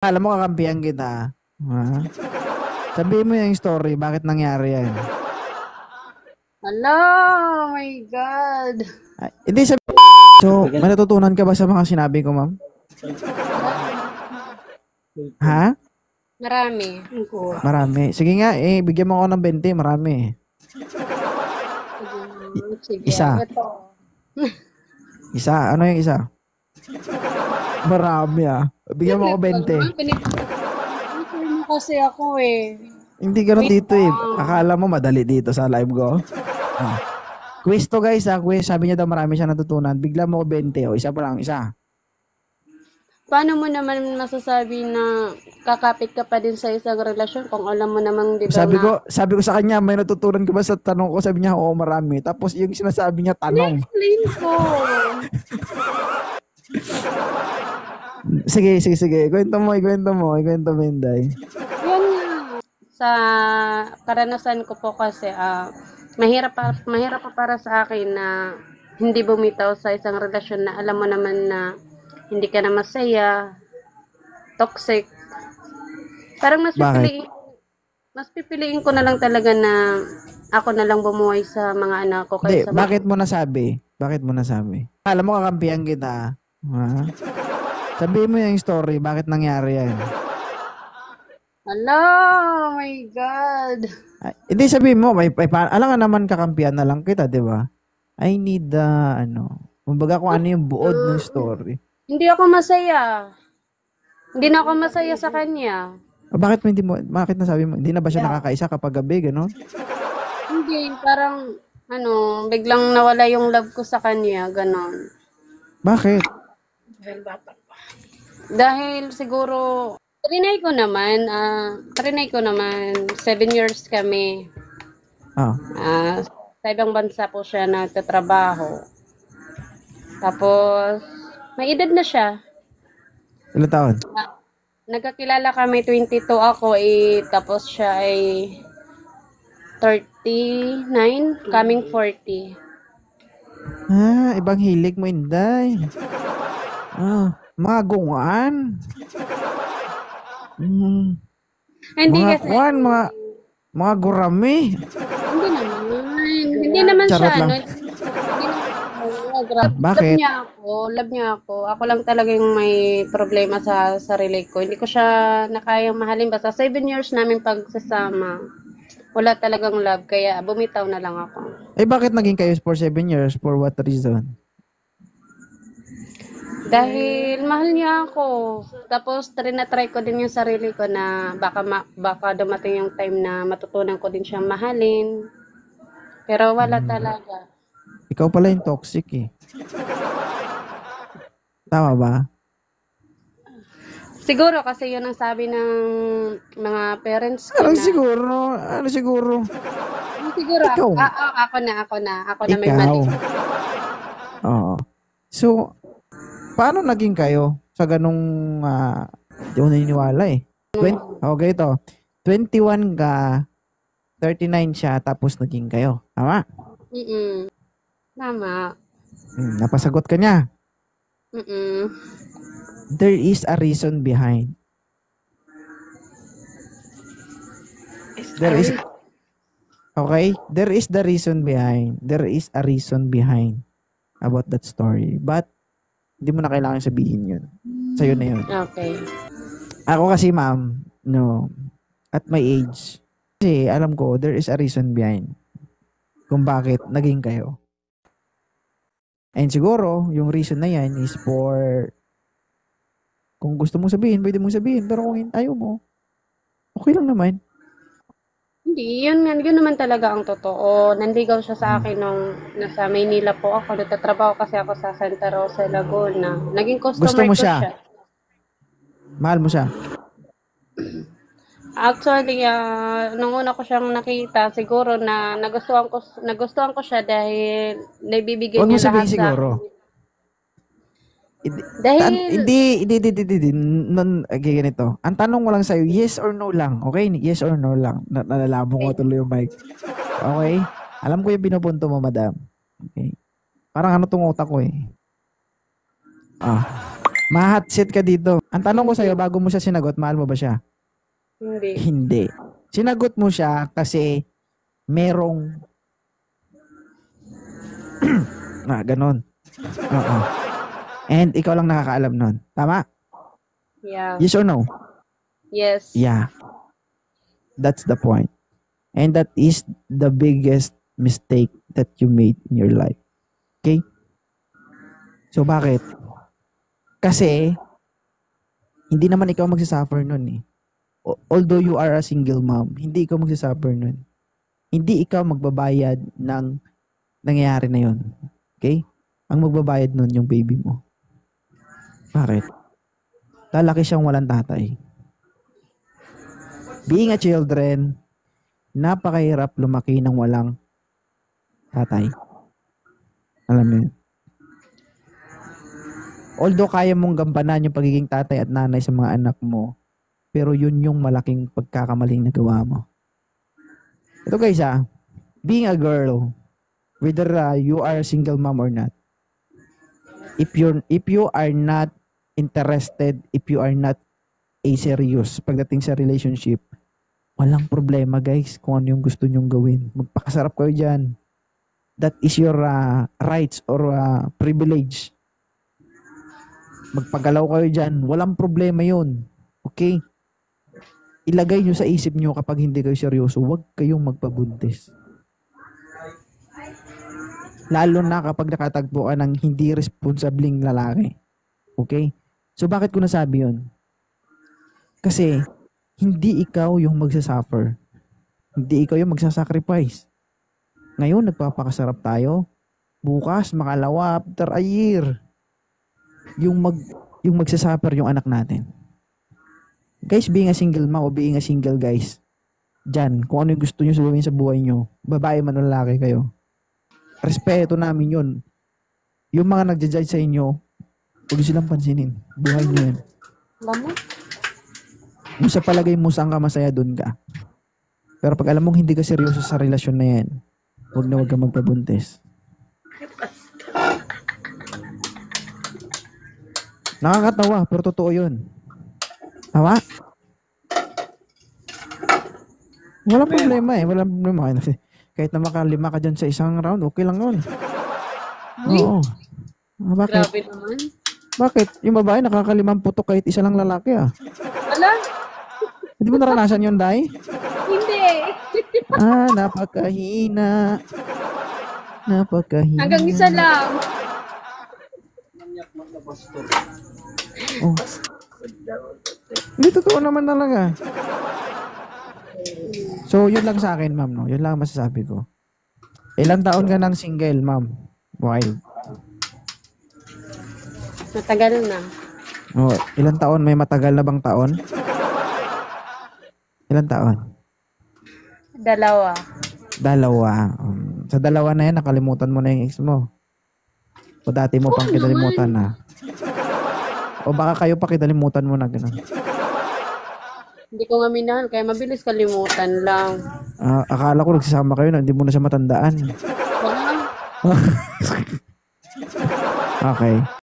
Alam mo kakampihan kita. Ha? Sabihin mo yung story, bakit nangyari yan? Hala, oh my God. Ay, hindi sabi. So, may natutunan ka ba sa mga sinabi ko, ma'am? Ha? Marami. Marami. Sige nga, bigyan mo ako ng 20, marami. Sige, Isa. ito. Isa, ano yung isa? Marami Bigyan mo ako 20. Pinipicture mo kasi ako eh. Hindi ganun Wait dito eh. lang. Akala mo madali dito sa live ko. Ah. Quiz to guys quiz. Sabi niya daw marami siya natutunan. Bigla mo ko 20 isa pa lang, isa. Paano mo naman masasabi na kakapit ka pa din sa isang relasyon kung alam mo namang di ba Sabi ko sa kanya, may natutunan ka ba sa tanong ko? Sabi niya, oo, marami. Tapos yung sinasabi niya, tanong. explain ko. Sige. Ikwento mo, Inday. Yan nga. Sa karanasan ko po kasi, mahirap pa para sa akin na hindi bumitaw sa isang relasyon na alam mo naman na hindi ka na masaya, toxic. Parang mas pipiliin ko na lang talaga na ako na lang bumuhay sa mga anak ko. Hindi, bakit mo nasabi? Alam mo kakampihan kita. Ha? Sabihin mo yung story, bakit nangyari yan? Hala, oh my God. Ay, hindi sabihin mo, alam nga naman kakampihan na lang kita, di ba? I need kumbaga kung ano yung buod ng story. Hindi ako masaya. Hindi na ako masaya sa kanya. Bakit nasabi mo? Hindi na ba siya nakakaisa kapag gabi, gano'n? Hindi, parang, biglang nawala yung love ko sa kanya, ganon. Bakit? Dahil siguro, trinay ko naman, 7 years kami. Sa ibang bansa po siya nagtatrabaho. Tapos, may edad na siya. Ilang taon? Nagkakilala kami, 22 ako tapos siya ay 39, coming 40. Ibang hilig mo, Inday. Mga gungan. Hindi mga kasi, mga gurami. Hindi naman Charot siya, lang. Bakit? Love niya ako. Ako lang talaga yung may problema sa sarili ko. Hindi ko siya nakayang mahalin. Basta 7 years namin pagsasama. Wala talagang love. Kaya bumitaw na lang ako. Bakit naging kayo for 7 years? For what reason? Dahil mahal niya ako. Tapos try ko din yung sarili ko na baka dumating yung time na matutunan ko din siyang mahalin. Pero wala talaga. Ikaw pala yung toxic eh. Tama ba? Siguro kasi yun ang sabi ng mga parents ko. Ano siguro? Siguro. Ikaw. Ako na may mali. Oo. So, paano naging kayo sa ganung di ko naniniwala eh. Okay ito. 21 ka, 39 siya, tapos naging kayo. Tama? Tama. Napasagot ka niya. There is a reason behind. There is the reason behind. There is a reason behind about that story. But, hindi mo na kailangan sabihin yun. Sa'yo na yun. Okay. Ako kasi, ma'am, at my age, kasi alam ko, there is a reason behind kung bakit naging kayo. And siguro, yung reason na yan is for, kung gusto mong sabihin, pwede mong sabihin. Pero kung ayaw mo, okay lang naman. Hindi, yun naman talaga ang totoo. Nanligaw siya sa akin nung nasa Maynila po ako. Nagtatrabaho kasi ako sa Santa Rosa, Laguna. Naging customer Gusto mo ko siya. Mahal mo siya? Actually, nung una ko siyang nakita, siguro na nagustuhan ko siya dahil naibibigay Huwag mo niya sabihin lahat siguro. Dahil... Hindi. Okay, ganito. Ang tanong ko lang sa'yo, yes or no lang. Okay? Yes or no lang. Nalalaman ko tuloy yung mic. Okay? Alam ko yung pinupunto mo, madam. Okay? Parang ano tong utak ko eh. Ma-hot seat ka dito. Ang tanong ko sa'yo, bago mo siya sinagot, mahal mo ba siya? Hindi. Hindi. Sinagot mo siya kasi merong ganon. Oo. And ikaw lang nakakaalam nun. Tama? Yeah. Yes or no? Yes. Yeah. That's the point. And that is the biggest mistake that you made in your life. Okay? So bakit? Kasi hindi naman ikaw magsasuffer nun eh. Although you are a single mom, hindi ikaw magsasuffer nun. Hindi ikaw magbabayad ng nangyayari na yun. Okay? Ang magbabayad nun yung baby mo. Bakit? Lalaki siyang walang tatay. Being a children, napakahirap lumaki ng walang tatay. Alam mo yun? Although kaya mong gampanan yung pagiging tatay at nanay sa mga anak mo, pero yun yung malaking pagkakamaling nagawa mo. Ito guys being a girl, whether you are a single mom or not, if you are not interested, if you are not serious pagdating sa relationship, walang problema guys kung ano yung gusto nyong gawin. Magpakasarap kayo dyan. That is your rights or privilege. Magpagalaw kayo dyan. Walang problema yun. Okay? Ilagay nyo sa isip nyo kapag hindi kayo seryoso, huwag kayong magpabuntis. Lalo na kapag nakatagpo ka ng hindi responsabling lalaki. Okay? So bakit ko nasabi yun? Kasi hindi ikaw yung magsasuffer. Hindi ikaw yung magsasacrifice. Ngayon, nagpapakasarap tayo. Bukas, makalawa, after a year, yung magsasuffer yung anak natin. Guys, being a single mom o being a single guys, dyan, kung ano yung gusto nyo sabihin sa buhay nyo, babae man o lalaki kayo, respeto namin yun. Yung mga nagja-judge sa inyo, huwag silang pansinin. Buhay nyo yan. Alam mo? Kung sa palagay mo saan ka masaya, dun ka. Pero pag alam mong hindi ka seryoso sa relasyon na yan, huwag ka magpabuntis. Nakakatawa, pero totoo yun. Tama? Walang problema eh. Walang problema. Kahit na makalima ka dyan sa isang round, okay lang yun. Oo. Bakit? Grabe naman. Bakit? Yung babae nakakalimang putok kahit isa lang lalaki Ala? Hindi mo naranasan yun, Day? Hindi. Napakahina. Napakahina. Hanggang isa lang. Oh. Hindi, totoo naman talaga. So, yun lang sa akin, ma'am, no? Yun lang masasabi ko. Ilang taon ka nang single, ma'am? Wild. Matagal na. Oh, ilang taon? May matagal na bang taon? Ilang taon? 2. Dalawa. Sa dalawa na yan, nakalimutan mo na yung ex mo. O dati mo pang kinalimutan na. O baka kayo pa kinalimutan mo na gano'n. Hindi ko nga minahal, kaya mabilis kalimutan lang. Akala ko nagsasama kayo na hindi mo na siya matandaan. Wala. Okay.